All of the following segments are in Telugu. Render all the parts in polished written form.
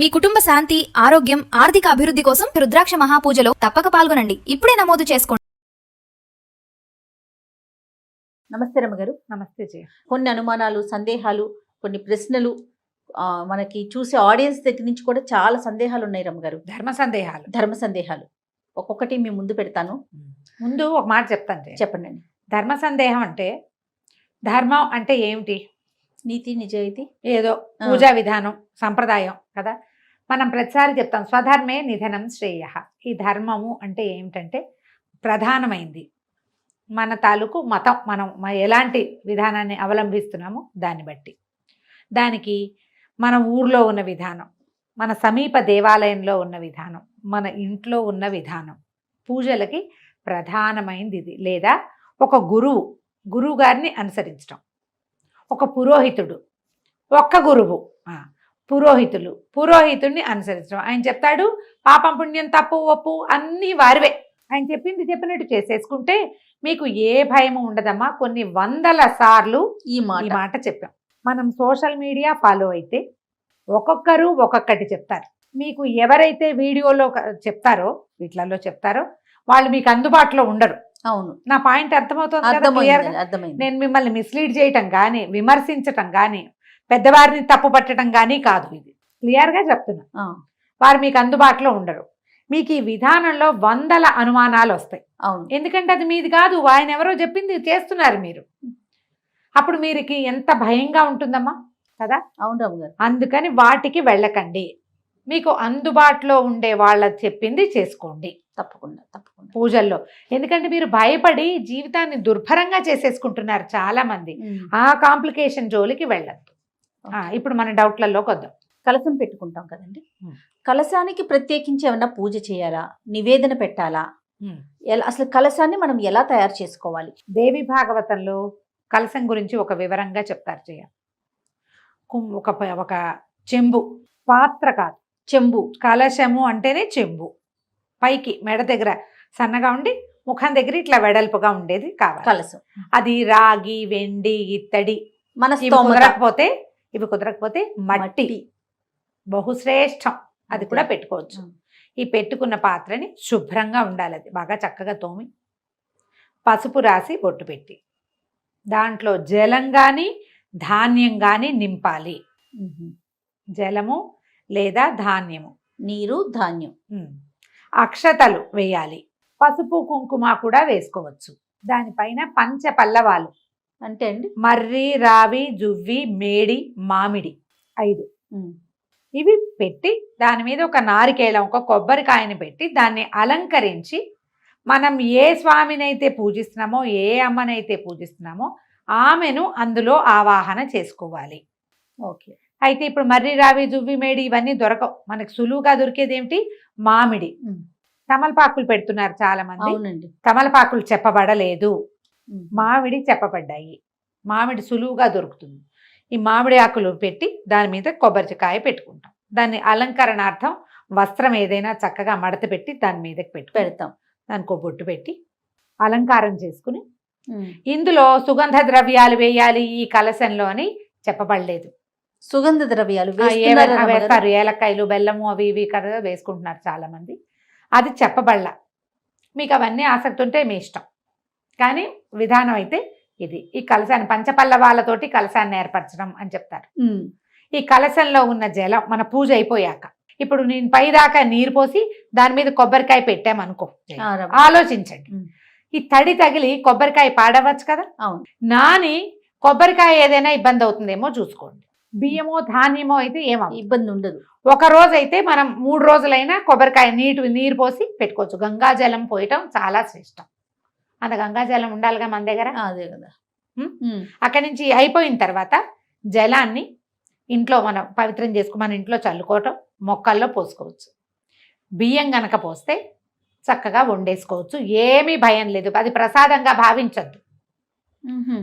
మీ కుటుంబ శాంతి, ఆరోగ్యం, ఆర్థిక అభివృద్ధి కోసం రుద్రాక్ష మహాపూజలో తప్పక పాల్గొనండి. ఇప్పుడే నమోదు చేసుకోండి. నమస్తే రమ్మగారు. నమస్తే జయ. కొన్ని అనుమానాలు, సందేహాలు, కొన్ని ప్రశ్నలు మనకి చూసే ఆడియన్స్ దగ్గర నుంచి కూడా చాలా సందేహాలు ఉన్నాయి రమ్మగారు. ధర్మ సందేహాలు ఒక్కొక్కటి మీ ముందు పెడతాను. ముందు ఒక మాట చెప్తాను జయ. చెప్పండి. ధర్మ సందేహం అంటే ధర్మం అంటే ఏమిటి? నీతి, నిజాయితీ, ఏదో పూజా విధానం, సంప్రదాయం కదా. మనం ప్రతిసారి చెప్తాం స్వధర్మే నిధనం శ్రేయ. ఈ ధర్మము అంటే ఏమిటంటే ప్రధానమైంది మన తాలూకు మతం, మనం ఎలాంటి విధానాన్ని అవలంబిస్తున్నామో దాన్ని బట్టి, దానికి మన ఊర్లో ఉన్న విధానం, మన సమీప దేవాలయంలో ఉన్న విధానం, మన ఇంట్లో ఉన్న విధానం, పూజలకి ప్రధానమైనది ఇది. లేదా ఒక గురువు గారిని అనుసరించడం, ఒక పురోహితుడు, ఒక్క గురువు, పురోహితుడిని అనుసరించడం. ఆయన చెప్తాడు పాపం పుణ్యం తప్పు ఒప్పు అన్నీ వారివే, ఆయన చెప్పినట్టు చేసేసుకుంటే మీకు ఏ భయము ఉండదమ్మా. కొన్ని వందల సార్లు ఈ మాట చెప్పాం. మనం సోషల్ మీడియా ఫాలో అయితే ఒక్కొక్కరు ఒక్కొక్కటి చెప్తారు. మీకు ఎవరైతే వీడియోలో చెప్తారో, వీటిలలో చెప్తారో వాళ్ళు మీకు అందుబాటులో ఉండరు. అవును, నా పాయింట్ అర్థమవుతుంది. నేను మిమ్మల్ని మిస్లీడ్ చేయటం కానీ, విమర్శించటం కానీ, పెద్దవారిని తప్పు పట్టడం కానీ కాదు. ఇది క్లియర్గా చెప్తున్నా. వారు మీకు అందుబాటులో ఉండరు. మీకు ఈ విధానంలో వందల అనుమానాలు వస్తాయి. అవును, ఎందుకంటే అది మీది కాదు, ఆయన ఎవరో చెప్పింది చేస్తున్నారు మీరు. అప్పుడు మీరుకి ఎంత భయంగా ఉంటుందమ్మా కదా. అవును రమ్మగారు. అందుకని వాటికి వెళ్ళకండి. మీకు అందుబాటులో ఉండే వాళ్ళ చెప్పింది చేసుకోండి. తప్పకుండా పూజల్లో. ఎందుకంటే మీరు భయపడి జీవితాన్ని దుర్భరంగా చేసేసుకుంటున్నారు చాలా మంది. ఆ కాంప్లికేషన్ జోలికి వెళ్ళద్దు. ఇప్పుడు మన డౌట్లలోకి వద్దాం. కలశం పెట్టుకుంటాం కదండి, కలశానికి ప్రత్యేకించి ఏమన్నా పూజ చేయాలా, నివేదన పెట్టాలా, అసలు కలశాన్ని మనం ఎలా తయారు చేసుకోవాలి? దేవి భాగవతంలో కలశం గురించి ఒక వివరంగా చెప్తారు జయ. ఒక చెంబు, పాత్ర కాదు, చెంబు. కలశము అంటేనే చెంబు. పైకి మెడ దగ్గర సన్నగా ఉండి ముఖం దగ్గర ఇట్లా వెడల్పుగా ఉండేది కావాలి కలశం. అది రాగి, వెండి, ఇత్తడి. ఇవి కుదరకపోతే మట్టి బహుశ్రేష్టం, అది కూడా పెట్టుకోవచ్చు. ఈ పెట్టుకున్న పాత్రని శుభ్రంగా ఉండాలి, అది బాగా చక్కగా తోమి పసుపు రాసి బొట్టు పెట్టి దాంట్లో జలం కానీ ధాన్యం కానీ నింపాలి. జలము లేదా ధాన్యము, నీరు, ధాన్యం. అక్షతలు వేయాలి. పసుపు కుంకుమ కూడా వేసుకోవచ్చు. దానిపైన పంచ పల్లవాలు అంటే అండి మర్రి, రావి, జువ్వి, మేడి, మామిడి 5 ఇవి పెట్టి దాని మీద ఒక నారికేళం, ఒక కొబ్బరికాయని పెట్టి దాన్ని అలంకరించి మనం ఏ స్వామినైతే పూజిస్తున్నామో, ఏ అమ్మనైతే పూజిస్తున్నామో ఆమెను అందులో ఆవాహన చేసుకోవాలి. ఓకే. అయితే ఇప్పుడు మర్రి, రావి, జువ్వి, మేడి ఇవన్నీ దొరకవు. మనకు సులువుగా దొరికేది ఏమిటి? మామిడి. తమలపాకులు పెడుతున్నారు చాలా మంది. తమలపాకులు చెప్పబడలేదు, మామిడి చెప్పబడ్డాయి. మామిడి సులువుగా దొరుకుతుంది. ఈ మామిడి ఆకులు పెట్టి దాని మీద కొబ్బరికాయ పెట్టుకుంటాం. దాన్ని అలంకరణార్థం వస్త్రం ఏదైనా చక్కగా మడత పెట్టి దాని మీదకి పెడతాం. దానికి ఒక బొట్టు పెట్టి అలంకారం చేసుకుని ఇందులో సుగంధ ద్రవ్యాలు వేయాలి ఈ కలశంలో అని చెప్పబడలేదు. సుగంధ ద్రవ్యాలు వేస్తారు, ఏలక్కాయలు, బెల్లము అవి ఇవి కదా వేసుకుంటున్నారు చాలా మంది. అది చెప్పబడలా. మీకు అవన్నీ ఆసక్తి ఉంటే మీ ఇష్టం, కానీ విధానం అయితే ఇది. ఈ కలశాన్ని పంచపల్లవాలతోటి కలశాన్ని ఏర్పరచడం అని చెప్తారు. ఈ కలశంలో ఉన్న జలం మన పూజ అయిపోయాక, ఇప్పుడు నేను పైదాకా నీరు పోసి దాని మీద కొబ్బరికాయ పెట్టామనుకో, ఆలోచించండి, ఈ తడి తగిలి కొబ్బరికాయ పాడవచ్చు కదా. అవును. నాని కొబ్బరికాయ ఏదైనా ఇబ్బంది అవుతుందేమో చూసుకోండి. బియ్యమో ధాన్యమో అయితే ఏమో ఇబ్బంది ఉండదు. ఒక రోజు అయితే మనం 3 రోజులైనా కొబ్బరికాయ నీరు పోసి పెట్టుకోవచ్చు. గంగాజలం పోయటం చాలా శ్రేష్టం. అంత గంగాజలం ఉండాలిగా మన దగ్గర. అదే కదా. అక్కడి నుంచి అయిపోయిన తర్వాత జలాన్ని ఇంట్లో మనం పవిత్రం చేసుకుని మన ఇంట్లో చల్లుకోవటం, మొక్కల్లో పోసుకోవచ్చు. బియ్యం గనక పోస్తే చక్కగా వండేసుకోవచ్చు, ఏమీ భయం లేదు. అది ప్రసాదంగా భావించద్దు,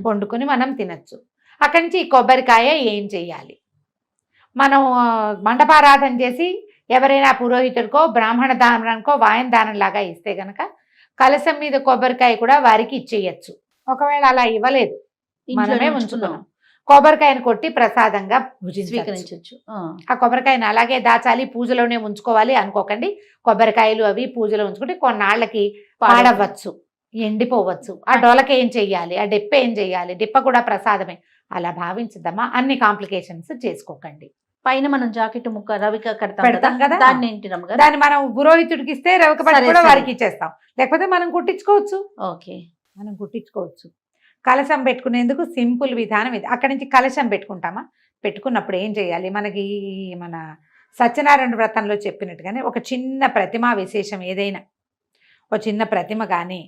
వండుకొని మనం తినచ్చు. అక్కడి నుంచి ఈ కొబ్బరికాయ ఏం చెయ్యాలి, మనం మండపారాధన చేసి ఎవరైనా పురోహితుడికో బ్రాహ్మణ దానానికో వాయన దానం లాగా ఇస్తే గనక కలశం మీద కొబ్బరికాయ కూడా వారికి ఇచ్చేయచ్చు. ఒకవేళ అలా ఇవ్వలేదు, మనమే ఉంచుకున్నాం, కొబ్బరికాయను కొట్టి ప్రసాదంగా భుజించవచ్చు. స్వీకరించవచ్చు. ఆ కొబ్బరికాయను అలాగే దాచాలి, పూజలోనే ఉంచుకోవాలి అనుకోకండి. కొబ్బరికాయలు అవి పూజలో ఉంచుకుంటే కొన్నాళ్ళకి పాడవచ్చు, ఎండిపోవచ్చు. ఆ డొలక ఏం చెయ్యాలి, ఆ డిప్ప ఏం చెయ్యాలి, డిప్ప కూడా ప్రసాదమే, అలా భావించద్దమ్మా. అన్ని కాంప్లికేషన్స్ చేసుకోకండి. పైన మనం జాకెట్ ముక్క రవిక పెడతాం కదా, దాన్ని ఏంటి రమ్మగారు? దాన్ని మనం పురోహితుడికి ఇస్తే రవిక పట్టు సరే, కూడా సరే. వారికి ఇచ్చేస్తాం, లేకపోతే మనం కుట్టించుకోవచ్చు. ఓకే. మనం కుట్టించుకోవచ్చు. కలశం పెట్టుకునేందుకు సింపుల్ విధానం ఇది. అక్కడి నుంచి కలశం పెట్టుకుంటామా, పెట్టుకున్నప్పుడు ఏం చేయాలి, మనకి మన సత్యనారాయణ వ్రతంలో చెప్పినట్టుగానే ఒక చిన్న ప్రతిమా విశేషం ఏదైనా, ఒక చిన్న ప్రతిమ కానీ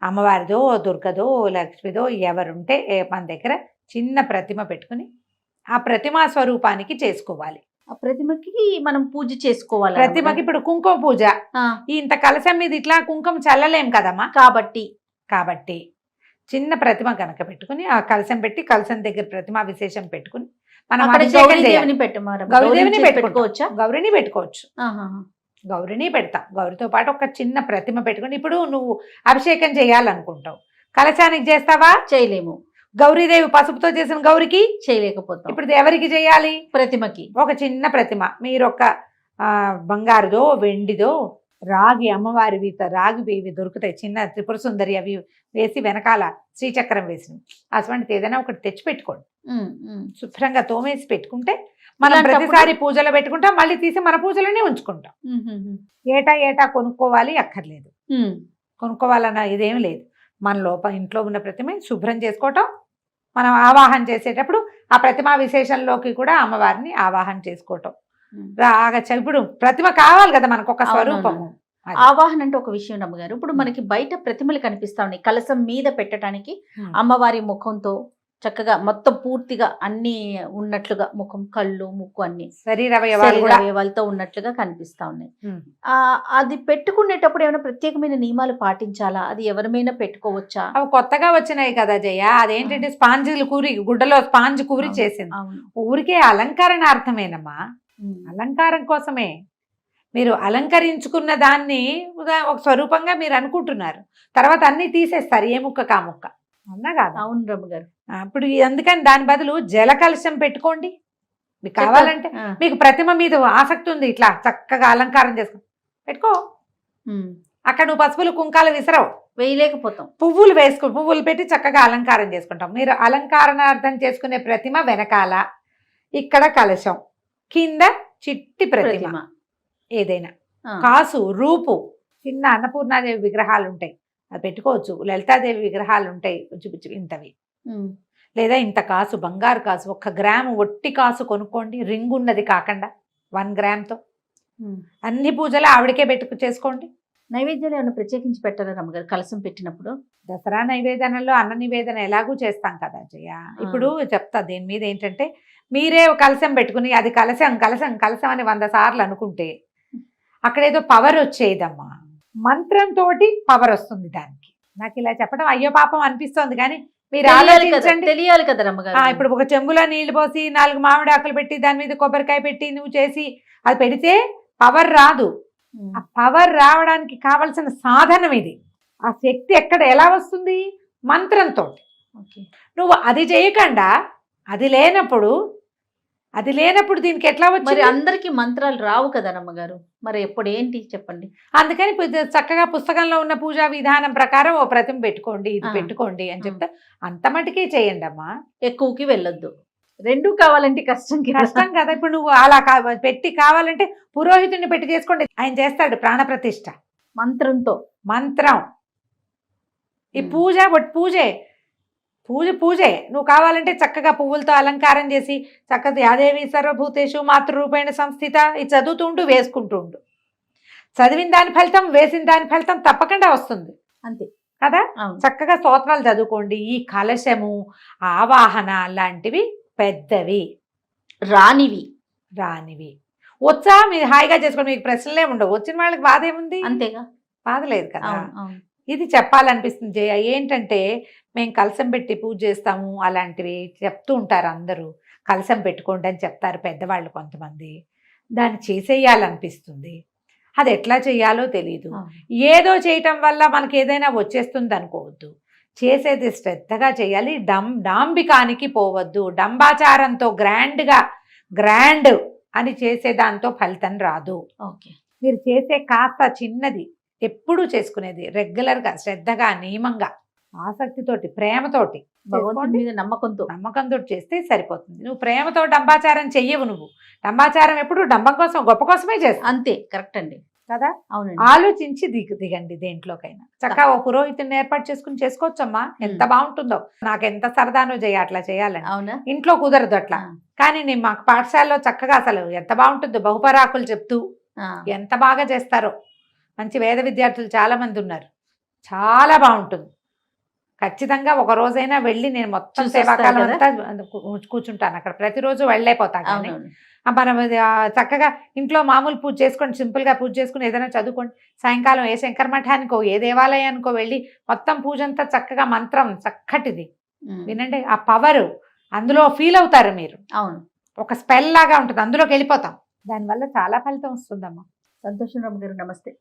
అమ్మవారిదో దుర్గదో లక్ష్మిదో ఎవరుంటే మన దగ్గర చిన్న ప్రతిమ పెట్టుకుని ఆ ప్రతిమా స్వరూపానికి చేసుకోవాలి. ఆ ప్రతిమకి మనం పూజ చేసుకోవాలి. ప్రతిమకి ఇప్పుడు కుంకుమ పూజ, ఇంత కలశం మీద ఇట్లా కుంకుమ చల్లలేం కదమ్మా, కాబట్టి చిన్న ప్రతిమ కనుక పెట్టుకుని ఆ కలశం పెట్టి కలశం దగ్గర ప్రతిమా విశేషం పెట్టుకుని మనం అభిషేకం చేయాలి. గౌరీదేవిని పెట్టుకోవచ్చా? గౌరిని పెట్టుకోవచ్చు. గౌరిని పెడతాం. గౌరితో పాటు ఒక చిన్న ప్రతిమ పెట్టుకుని, ఇప్పుడు నువ్వు అభిషేకం చేయాలనుకుంటావు, కలశానికి చేస్తావా? చేయలేము. గౌరీదేవి పసుపుతో చేసిన గౌరికి చేయలేకపోతాం. ఇప్పుడు ఎవరికి చేయాలి? ప్రతిమకి. ఒక చిన్న ప్రతిమ మీరు ఒక బంగారుదో వెండిదో రాగి అమ్మవారివి రాగివి దొరుకుతాయి, చిన్న త్రిపుర సుందరి అవి వేసి వెనకాల శ్రీచక్రం వేసినవి, అటువంటిది ఏదైనా ఒకటి తెచ్చి పెట్టుకోండి. శుభ్రంగా తోమేసి పెట్టుకుంటే మనం ప్రతిసారి పూజలో పెట్టుకుంటాం, మళ్ళీ తీసి మన పూజలోనే ఉంచుకుంటాం. ఏటా కొనుక్కోవాలి అక్కర్లేదు, కొనుక్కోవాలన్న ఇదేం లేదు. మన ఇంట్లో ఉన్న ప్రతిమ శుభ్రం చేసుకోవటం, మనం ఆవాహన చేసేటప్పుడు ఆ ప్రతిమా విశేషంలోకి కూడా అమ్మవారిని ఆవాహన చేసుకోవటం. ఇప్పుడు ప్రతిమ కావాలి కదా మనకు ఒక స్వరూపము. ఆవాహన అంటే ఒక విషయం అమ్మగారు, ఇప్పుడు మనకి బయట ప్రతిమలు కనిపిస్తా ఉన్నాయి, కలశం మీద పెట్టడానికి అమ్మవారి ముఖంతో చక్కగా మొత్తం పూర్తిగా అన్ని ఉన్నట్లుగా, ముఖం కళ్ళు ముక్కు అన్ని శరీరవయవాలతో ఉన్నట్లుగా కనిపిస్తా ఉన్నాయి. అది పెట్టుకునేటప్పుడు ఏమైనా ప్రత్యేకమైన నియమాలు పాటించాలా? అది ఎవరిమైనా పెట్టుకోవచ్చా? అవి కొత్తగా వచ్చినాయి కదా జయ, అదేంటంటే స్పాంజిలు కూరి, గుడ్డలో స్పాంజ్ కూరి చేసింది. ఊరికే అలంకరణార్థమేనమ్మా, అలంకారం కోసమే. మీరు అలంకరించుకున్న దాన్ని ఒక స్వరూపంగా మీరు అనుకుంటున్నారు, తర్వాత అన్ని తీసేస్తారు ఏ ముక్క కా ముక్క, అవునా కాదు? అవును రమ్మ గారు. ఇప్పుడు అందుకని దాని బదులు జల కలశం పెట్టుకోండి. మీకు కావాలంటే, మీకు ప్రతిమ మీద ఆసక్తి ఉంది, ఇట్లా చక్కగా అలంకారం చేసుకో పెట్టుకో. అక్కడ నువ్వు పసుపులు కుంకాలు విసరవు, వేయలేకపోతాం. పువ్వులు వేసుకో, పువ్వులు పెట్టి చక్కగా అలంకారం చేసుకుంటాం. మీరు అలంకారణార్థం చేసుకునే ప్రతిమ వెనకాల ఇక్కడ కలశం, కింద చిట్టి ప్రతిమ ఏదైనా, కాసు రూపు, చిన్న అన్నపూర్ణాదేవి విగ్రహాలు ఉంటాయి అది పెట్టుకోవచ్చు, లలితాదేవి విగ్రహాలు ఉంటాయి ఇంతవి, లేదా ఇంత కాసు బంగారు కాసు 1 గ్రాము ఒట్టి కాసు కొనుక్కోండి, రింగ్ ఉన్నది కాకుండా 1 గ్రామ్తో అన్ని పూజలు ఆవిడకే చేసుకోండి. నైవేద్యాలు ఏమైనా ప్రత్యేకించి పెట్టారా రమ్మగారు కలశం పెట్టినప్పుడు? దసరా నైవేదనలో అన్న నివేదన ఎలాగూ చేస్తాం కదా జయ. ఇప్పుడు చెప్తా దీని మీద ఏంటంటే, మీరే కలశం పెట్టుకుని అది కలశం కలశం కలశం అని 100 సార్లు అనుకుంటే అక్కడేదో పవర్ వచ్చేదమ్మా, మంత్రంతో పవర్ వస్తుంది దానికి. నాకు ఇలా చెప్పడం అయ్యో పాపం అనిపిస్తోంది, కానీ మీరు ఆలోచించండి, తెలియాలి కదా రమ్మగారు. ఇప్పుడు ఒక చెంబులో నీళ్లు పోసి 4 మామిడి ఆకులు పెట్టి దాని మీద కొబ్బరికాయ పెట్టి నువ్వు చేసి అది పెడితే పవర్ రాదు. ఆ పవర్ రావడానికి కావలసిన సాధనం ఇది. ఆ శక్తి ఎక్కడ ఎలా వస్తుంది? మంత్రంతో. నువ్వు అది చేయకుండా అది లేనప్పుడు దీనికి ఎట్లా వచ్చి? అందరికి మంత్రాలు రావు కదా రమ్మగారు, మరి ఎప్పుడు ఏంటి చెప్పండి. అందుకని చక్కగా పుస్తకంలో ఉన్న పూజా విధానం ప్రకారం ఓ ప్రతిమ పెట్టుకోండి, ఇది పెట్టుకోండి అని చెప్తే అంత మటుకే చేయండి అమ్మా, ఎక్కువకి వెళ్ళొద్దు. 2 కావాలంటే కష్టం కదా. ఇప్పుడు నువ్వు అలా పెట్టి కావాలంటే పురోహితుడిని పెట్టి చేసుకోండి, ఆయన చేస్తాడు ప్రాణప్రతిష్ఠ మంత్రం. ఈ పూజే నువ్వు కావాలంటే చక్కగా పువ్వులతో అలంకారం చేసి చక్కగా యాదేవి సర్వభూతేషు మాతృరూపేణ సంస్థిత ఇది చదువుతూ ఉంటూ వేసుకుంటూ ఉండు. చదివిన దాని ఫలితం, వేసిన దాని ఫలితం తప్పకుండా వస్తుంది, అంతే కదా. చక్కగా స్తోత్రాలు చదువుకోండి. ఈ కలశము ఆవాహన లాంటివి పెద్దవి రానివి వచ్చా మీరు హాయిగా చేసుకోండి, మీకు ప్రశ్నలే ఉండవు. వచ్చిన వాళ్ళకి బాధ ఏముంది? అంతేగా, బాధ లేదు కదా. ఇది చెప్పాలనిపిస్తుంది జయ. ఏంటంటే మేము కలశం పెట్టి పూజ చేస్తాము అలాంటివి చెప్తూ ఉంటారు అందరూ, కలశం పెట్టుకోండి అని చెప్తారు పెద్దవాళ్ళు కొంతమంది. దాన్ని చేసేయాలనిపిస్తుంది, అది ఎట్లా చేయాలో తెలీదు. ఏదో చేయటం వల్ల మనకి ఏదైనా వచ్చేస్తుంది అనుకోవద్దు. చేసేది శ్రద్ధగా చేయాలి. డాంబికానికి పోవద్దు. డంబాచారంతో గ్రాండ్ అని చేసేదాంతో ఫలితం రాదు. ఓకే. మీరు చేసే కాస్త చిన్నది ఎప్పుడూ చేసుకునేది రెగ్యులర్గా, శ్రద్ధగా, నియమంగా, ఆసక్తితోటి, ప్రేమతోటి భగవంతుడి మీద నమ్మకంతో చేస్తే సరిపోతుంది. నువ్వు ప్రేమతో డంబాచారం చెయ్యవు. నువ్వు డంబాచారం ఎప్పుడు డంబం కోసం, గొప్ప కోసమే చేస్తావు అంతే. కరెక్ట్ అండి. కదా. అవునండి. ఆలోచించి దిగండి దేంట్లోకైనా. చక్కగా ఓ పురోహితుని ఏర్పాటు చేసుకుని చేసుకోవచ్చమ్మా. ఎంత బాగుంటుందో. నాకు ఎంత సరదానో అట్లా చేయాలని. అవునా. ఇంట్లో కుదరదు అట్లా. కానీ నేను మాకు పాఠశాలలో చక్కగా అసలు ఎంత బాగుంటుందో బహుపరాకులు చెప్తూ ఎంత బాగా చేస్తారో. మంచి వేద విద్యార్థులు చాలా మంది ఉన్నారు. చాలా బాగుంటుంది. ఖచ్చితంగా ఒక రోజైనా వెళ్ళి నేను మొత్తం సేవాకాలం అంతా కూర్చుంటాను అక్కడ. ప్రతిరోజు వెళ్ళైపోతాను. కానీ మనం చక్కగా ఇంట్లో మామూలు పూజ చేసుకోండి, సింపుల్గా పూజ చేసుకుని ఏదైనా చదువుకోండి. సాయంకాలం ఏ శంకర మఠానికో ఏ దేవాలయానికో వెళ్ళి మొత్తం పూజ అంతా చక్కగా మంత్రం చక్కటిది వినండి. ఆ పవర్ అందులో ఫీల్ అవుతారు మీరు. అవును. ఒక స్పెల్ లాగా ఉంటుంది. అందులోకి వెళ్ళిపోతాం. దానివల్ల చాలా ఫలితం వస్తుందమ్మా. సంతోషం రమ్మ గారు. నమస్తే.